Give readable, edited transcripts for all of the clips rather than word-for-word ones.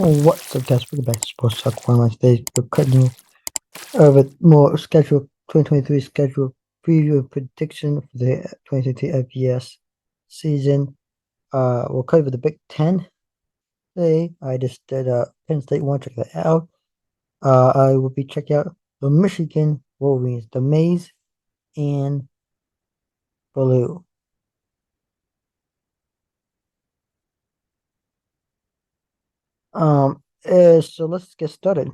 What's up, guys? Welcome back to Sports Talk. One of today's we're cutting with more schedule 2023 schedule preview and prediction for the 2023 FBS season. We'll cover the Big Ten today. I just did Penn State one. Check that out. I will be checking out the Michigan Wolverines, the Maize and Blue. So let's get started.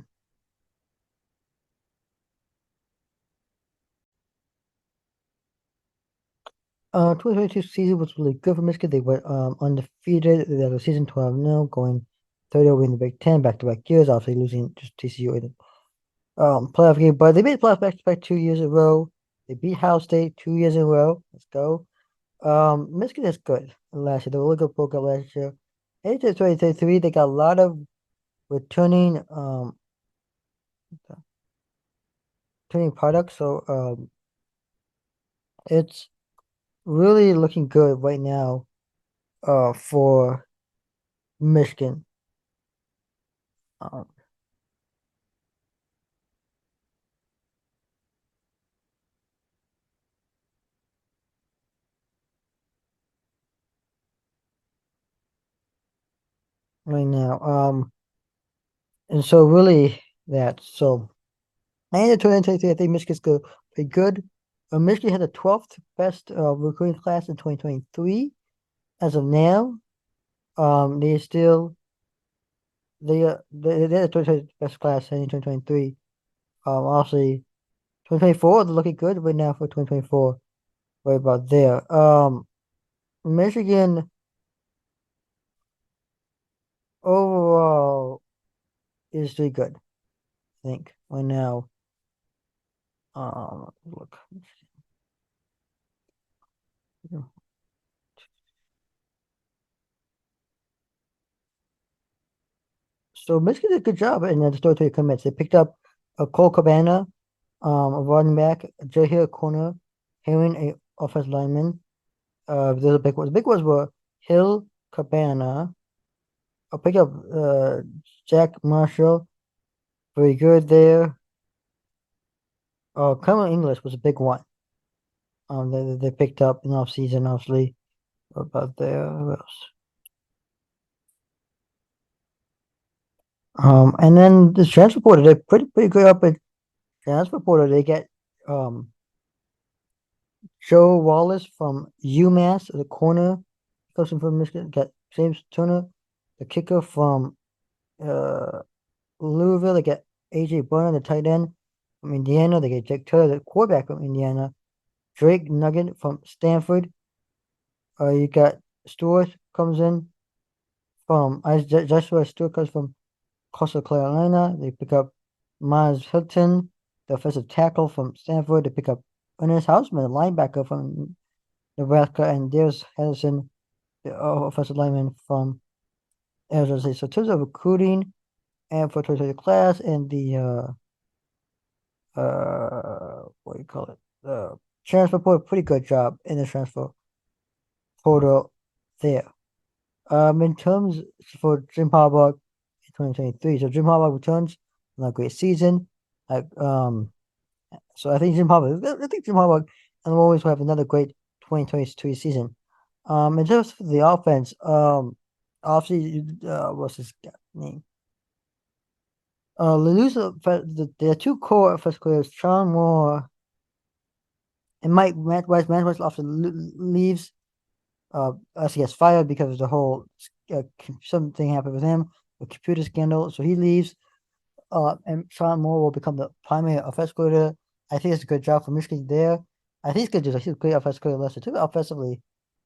2022 season was really good for Michigan. They went undefeated. They had a season 12 now, going 30 over in the Big Ten back-to-back years, obviously losing just TCU in the playoff game. But they made playoff back-to-back 2 years in a row. They beat Ohio State 2 years in a row. Let's go. Michigan is good last year. They were a really good program last year. Into 2023, they got a lot of returning returning products. So it's really looking good right now for Michigan. Um, right now. And so really that so and in 2023, I think Michigan's going to be good. Michigan had the 12th best recruiting class in 2023 as of now. They still they had the 20 best class in 2023. Obviously 2024 they're looking good right now for 2024. Right about there. Michigan overall is doing good. I think right now. Look. So Michigan did a good job in the story commits. They picked up a Cole Cabana, a running back, Jay Hill corner, Herring a offensive lineman. There's a big ones. The big ones were Hill, Cabana. I picked up Jack Marshall, very good there. Cameron English was a big one. They picked up in off season, obviously. What about there? Who else? And then the transfer portal, they're pretty good up at transfer portal. They get Joe Wallace from UMass, the corner, person from Michigan. Got James Turner, the kicker from uh, Louisville. They got AJ Burnham, the tight end from Indiana. They get Jake Taylor, the quarterback from Indiana. Drake Nugget from Stanford. You got Stewart comes in from Joshua Stewart comes from Coastal Carolina. They pick up Miles Hilton, the offensive tackle from Stanford. They pick up Ernest Hausman, the linebacker from Nebraska, and Darius Henderson, the offensive lineman from Arizona State. So in terms of recruiting and for 2020 class and the what do you call it? The transfer portal, pretty good job in the transfer portal there. In terms for Jim Harbaugh in 2023, so Jim Harbaugh returns on a great season. Like so I think Jim Harbaugh, and will always have another great 2023 season. In terms of the offense, obviously, what's his name? There are two core offensive players, Sean Moore and Matt West. Matt West often leaves. As he gets fired because of the whole something happened with him, a computer scandal. So he leaves. And Sean Moore will become the primary offensive coordinator. I think it's a good job for Michigan there. I think it's good. He's a great offensive coordinator last year too. Offensively,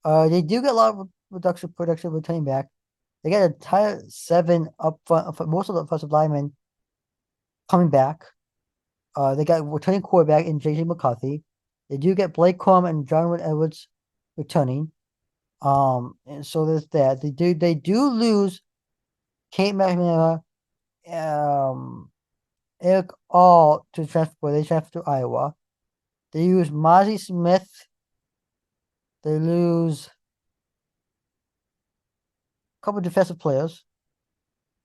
they do get a lot of production returning back. They get a entire seven up front. Most of the offensive linemen coming back. They got returning quarterback in JJ McCarthy. They do get Blake Corum and John Edwards returning. And so there's that. They do lose Kate McNamara, Eric All to transfer. They transfer to Iowa. They use Mozzie Smith. They lose a couple of defensive players.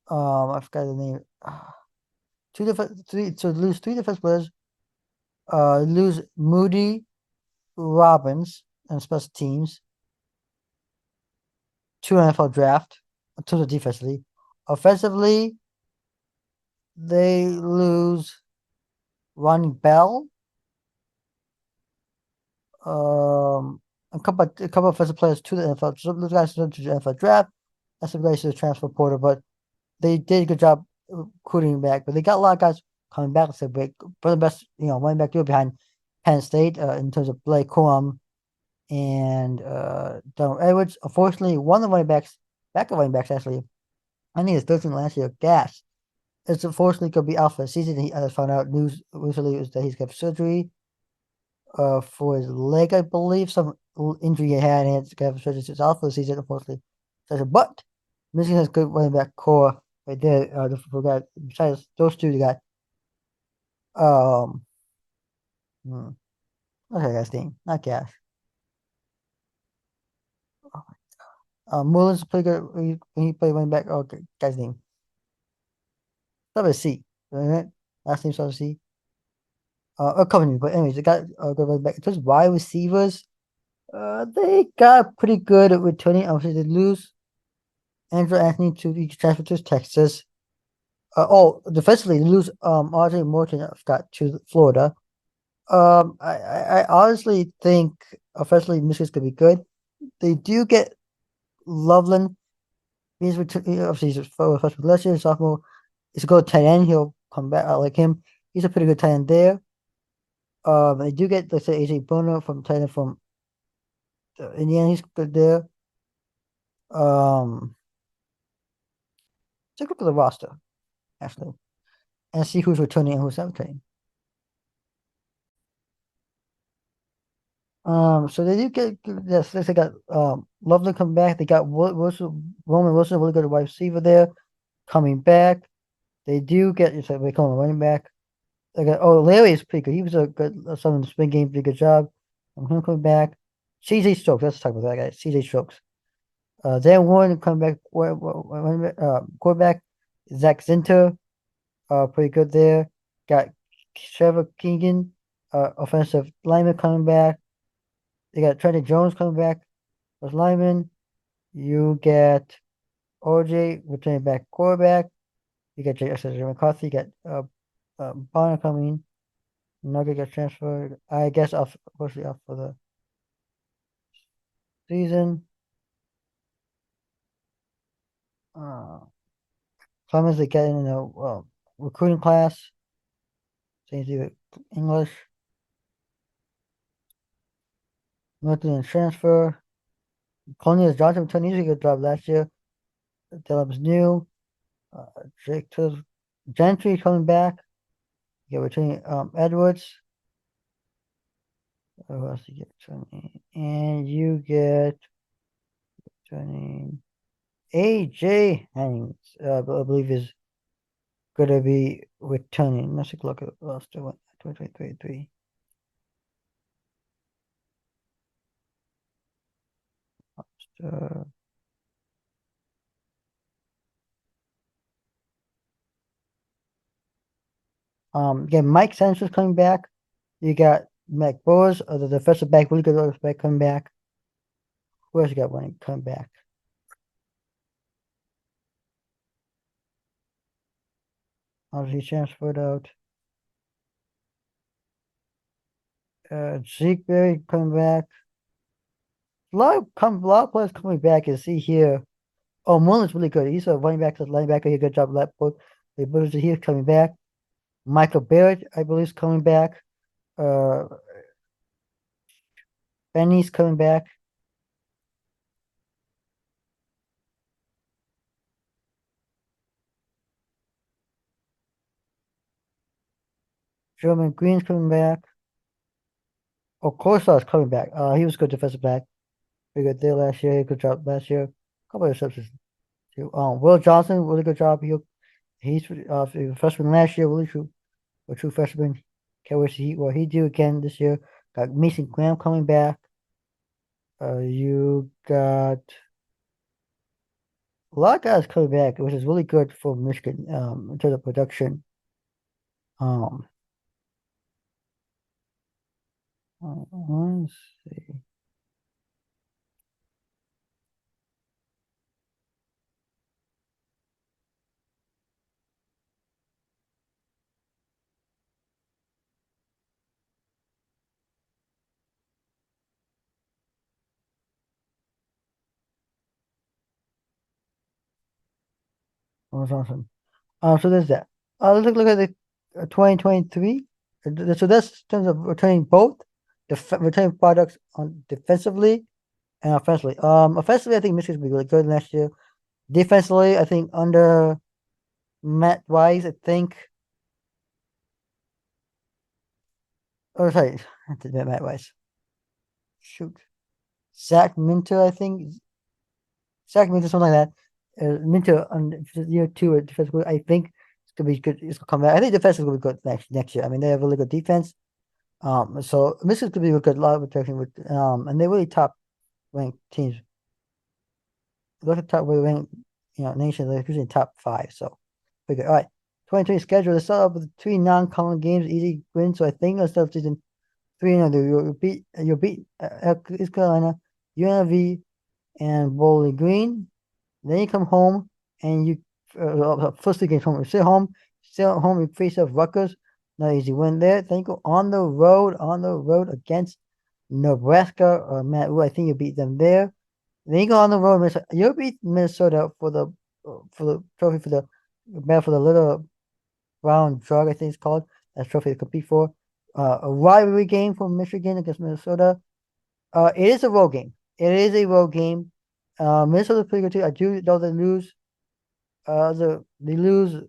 I forgot the name. Two different three. So lose three defense players. Lose Moody, Robbins, and special teams. Two NFL draft. In terms of defensively, offensively, they lose Ronnie Bell. Um, a couple of offensive players to the NFL. Some of those guys to the NFL draft. And some guys to the transfer portal, but they did a good job recruiting back. But they got a lot of guys coming back. So big, one of the best, running back duo behind Penn State in terms of Blake Corum and Donald Edwards. Unfortunately, one of the running backs, backup running backs actually, I think it's 13 last year, Gas. It's unfortunately going to be out for the season. I just found out news recently was that he's got surgery for his leg, I believe, some injury he had, and it's got surgery. So it's out for the season, unfortunately. But Michigan has good running back core right there. Forgot besides those two, they got um, hmm, what's that guy's name? Not Gas. Mullins pretty good when he played running back. Oh, guy's name. Start with a C, right? Last name starts with C. Company, but anyways, they got good running back. In terms of wide receivers, they got pretty good at returning. Obviously, they lose Andrew Anthony to the transfer to Texas. Defensively, they lose RJ Morton. I forgot to Florida. I honestly think offensively Michigan's gonna be good. They do get Loveland. Obviously he's a freshman last year, sophomore. He's a good tight end. He'll come back. I like him. He's a pretty good tight end there. They do get, let's say, AJ Bono from tight end from Indiana. He's good there. Um, take a look at the roster actually and see who's returning and who's not returning. So they do get, yes, they got Loveland coming back. They got Wilson, Roman Wilson, really good wide receiver there, coming back. They do get, it's like they call him a running back. They got, Larry is pretty good. He was a good some in the spring game, did a good job. Him coming back. CJ Stokes, let's talk about that guy. CJ Stokes. Dan Warren coming back, quarterback. Zach Zinter, pretty good there. Got Trevor Keegan, offensive lineman coming back. They got Trenton Jones coming back as lineman. You get OJ returning back quarterback. You get J. McCarthy. You get Bonner coming. Nugget gets transferred. I guess off, mostly off for the season. Uh, Clemens they get in a recruiting class. Same thing with English. Norton transfer. Colonius Johnson returned. He did a good job last year. Phillips new. Uh, Jake Gentry coming back. You get returning Edwards. Who else you get returning? And you get returning AJ Hennings. I believe is going to be returning. Let's take a look at the roster. 2023. Again, Mike Sanchez coming back. You got Mac Bowers, the defensive back, really good defensive back coming back. Who else you got running coming back? Obviously transferred out. Zeke Berry coming back. A lot of players coming back. You see here. Oh, Mullen's really good. He's a running back, linebacker. He did a good job left both. He's coming back. Michael Barrett, I believe, is coming back. Uh, Benny's coming back. German Green's coming back. Oh, Corsar's coming back. He was good defensive back. Very good there last year. Good job last year. Couple of substitutes too. Will Johnson, really good job. He's a freshman last year. Really true, a true freshman. Can't wait to see what he do again this year. Got Mason Graham coming back. You got A lot of guys coming back, which is really good for Michigan in terms of production. Um, let's see. What was awesome. So there's that. Let's look at the 2023. So that's in terms of returning both returning products on defensively and offensively. Offensively, I think Michigan's will be really good next year. Defensively, I think under Matt Wise, I think. Oh, sorry, Matt Wise. Shoot, Zach Minter, I think. Zach Minter, something like that. Minter on year two defensively, I think it's gonna be good. It's gonna come back. I think defense is gonna be good next year. I mean, they have really good defense. So Michigan's gonna be a good lot of protection with and they're really top ranked teams. Look at top ranked, nations. They're usually top five. So pretty good. All right, 2020 schedule. Let's start off with three non-conference games, easy wins. So I think let's start season 3-0. You'll beat East Carolina, UNLV, and Bowling Green. Then you come home and you first two games home. You stay home. You face off Rutgers. Not easy win there. Then you go on the road against Nebraska or Matt. I think you beat them there. Then you go on the road. You beat Minnesota for the trophy for the little brown jug. I think it's called that trophy to compete for. A rivalry game for Michigan against Minnesota. It is a road game. It is a road game. Minnesota's pretty good too. I do know they lose. They lose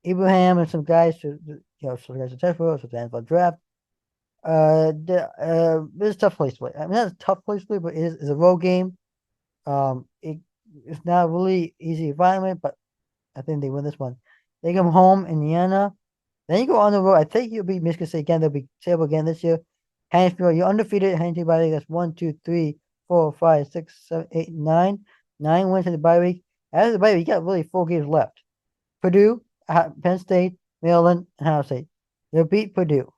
Abraham and some guys some guys to Tesla, some guys about draft. It's a tough place to play. I mean, not a tough place to play, but it's a road game. It's not a really easy environment, but I think they win this one. They come home, Indiana. Then you go on the road. I think you'll beat Michigan State again. They'll be terrible again this year. Hansfield, you're undefeated. Hansfield bye week. That's 1, 2, 3, 4, 5, 6, 7, 8, 9. 9 wins in the bye week. After the bye week, you got really 4 games left. Purdue, Penn State, Maryland, and Ohio State. You'll beat Purdue.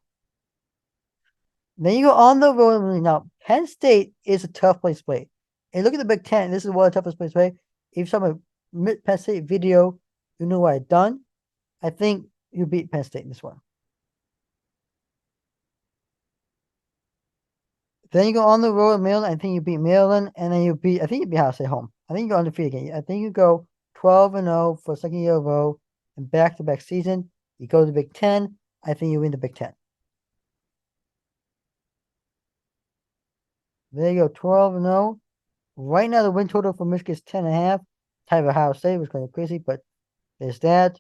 Then you go on the road. Now, Penn State is a tough place to play. And look at the Big Ten. This is one of the toughest places to play. If you saw my Penn State video, you know what I've done. I think you beat Penn State in this one. Then you go on the road at Maryland. I think you beat Maryland, and then I think you beat Ohio State home. I think you go undefeated again. I think you go 12-0 for a second year in a row and back-to-back season. You go to the Big Ten. I think you win the Big Ten. There you go, 12-0. Right now, the win total for Michigan is 10.5. Tied with Ohio State, was kind of crazy, but there's that.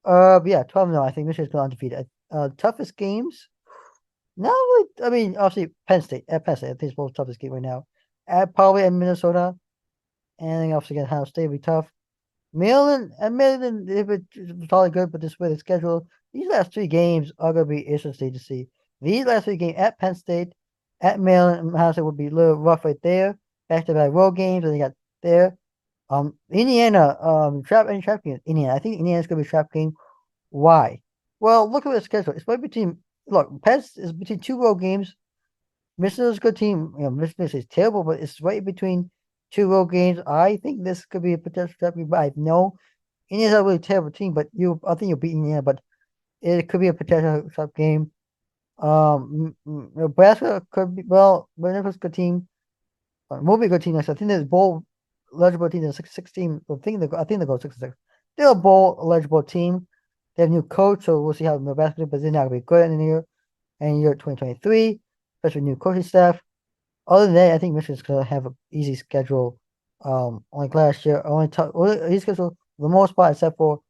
But yeah, 12-0. I think Michigan's going undefeated. Toughest games. No, I mean, obviously Penn State. At Penn State, I think it's both toughest game right now. Probably at Minnesota, and then obviously against Ohio State will be tough. Maryland, if it's probably good, but this way the schedule, these last 3 games are gonna be interesting to see. These last 3 games at Penn State, at Maryland, and Ohio State will be a little rough right there. Back to back road games, and they got there. Indiana, trap game. Indiana, I think Indiana's gonna be a trap game. Why? Well, look at the schedule. It's right between. Look, Penn is between 2 road games. Michigan's a good team. Michigan is terrible, but it's right between 2 road games. I think this could be a potential trap game, but I know Indiana's a really terrible team, but I think you'll beat Indiana, but it could be a potential trap game. Nebraska could be Nebraska's a good team. Will be a good team next. I think there's bowl eligible team. There's 16. I think they go 6-6. They're a bowl eligible team. They have a new coach, so we'll see how Nebraska do, but they're not gonna be good in the year. And year 2023, especially new coaching staff. Other than that, I think Michigan's gonna have an easy schedule. Like last year, easy schedule for the most part, except for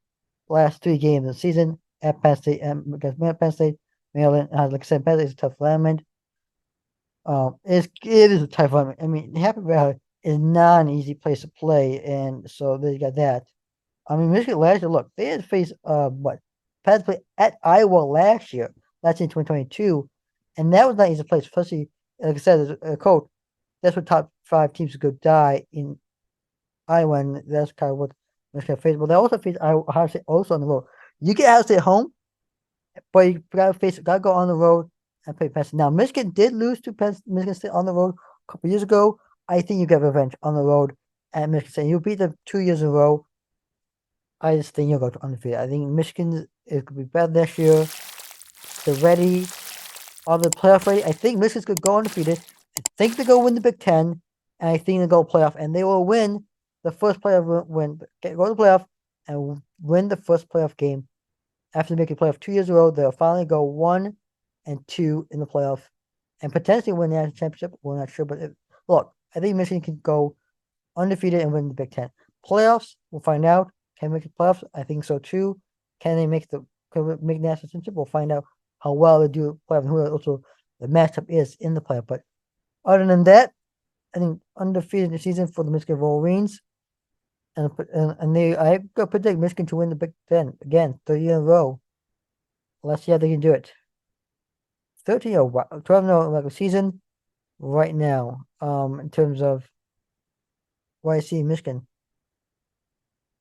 last 3 games of the season at Penn State and against Penn State, Maryland. Like I said, Penn State is a tough environment. It is a tough environment. I mean, Happy Valley is not an easy place to play, and so they got that. I mean, Michigan last year, look, they had to face Penn State at Iowa last year. That's in 2022, and that was not an easy place, especially like I said, as a coach. That's what top 5 teams could die in Iowa. That's kind of what Michigan faced. But they also face Ohio State also on the road. You get Ohio State at home, but you gotta go on the road and play Penn State. Now Michigan did lose to Michigan State on the road a couple years ago. I think you get revenge on the road at Michigan State. You beat them 2 years in a row. I just think you'll go to undefeated. I think Michigan is gonna be better this year. They're ready. Are the playoff ready? I think Michigan's gonna go undefeated. I think they're gonna win the Big Ten, and I think they'll go playoff, and they will win the first playoff win. Go to the playoff and win the first playoff game. After making playoff 2 years in a row, they'll finally go 1-2 in the playoff, and potentially win the national championship. We're not sure, but look, I think Michigan can go undefeated and win the Big Ten. Playoffs, we'll find out. Can they make the playoffs? I think so too. Can they make national championship? We'll find out how well they do playoff and who also the matchup is in the playoff. But other than that, I think undefeated in the season for the Michigan Wolverines. And I go predict Michigan to win the Big Ten again, 3 year in a row. Let's see how they can do it. 13 or 12 like a season right now. In terms of what I see in Michigan.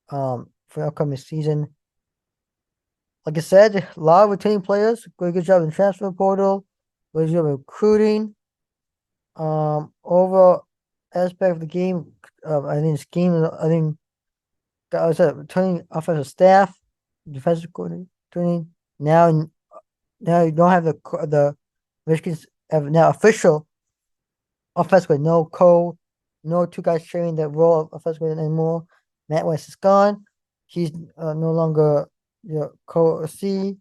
For the upcoming season. Like I said, a lot of returning players. Good job in the transfer portal. Good job in recruiting. Overall aspect of the game, I think scheme. I think I said returning offensive staff, defensive coordinator. Now you don't have the Michigan's have now official offensive no two guys sharing that role of offensive anymore. Matt West is gone. He's no longer co-OC.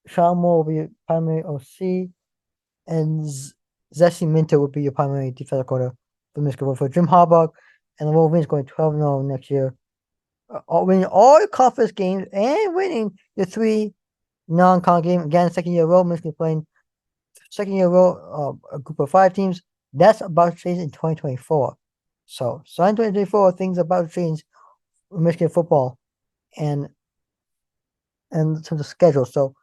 Sean Moore will be primary OC, and Zessie Minter will be your primary defensive coordinator for Michigan. For Jim Harbaugh, and the Wolverines going 12-0 next year, winning all your conference games and winning the 3 non-con games again. Second year in a row, Michigan playing second year in a row, a group of 5 teams. That's about to change in 2024. So in 2024, things are about to change for Michigan football, and in terms of schedule. So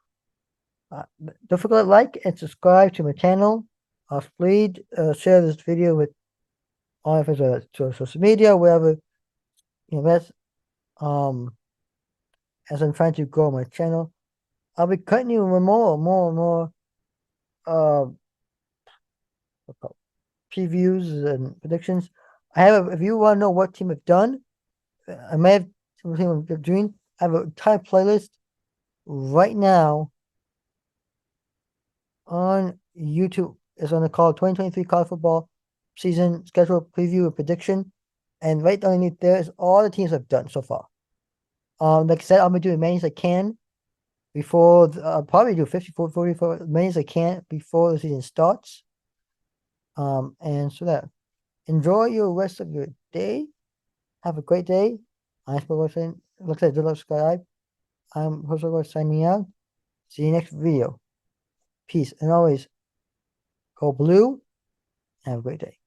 don't forget to like and subscribe to my channel. Please share this video with all of us social media, wherever that's. As I'm trying to grow my channel, I'll be cutting you with more previews and predictions. If you want to know what team I've done, I may have team I'm doing. I have a entire playlist right now on YouTube. It's on the call 2023 college football season schedule preview and prediction. And right underneath there is all the teams I've done so far. Like I said, I'm gonna do as many as I can before I'll probably do 54, 44, as many as I can before the season starts. And so that enjoy your rest of your day. Have a great day. I'm watching. Looks like the subscribe. I'm Jose signing out. See you next video. Peace and always go blue. Have a great day.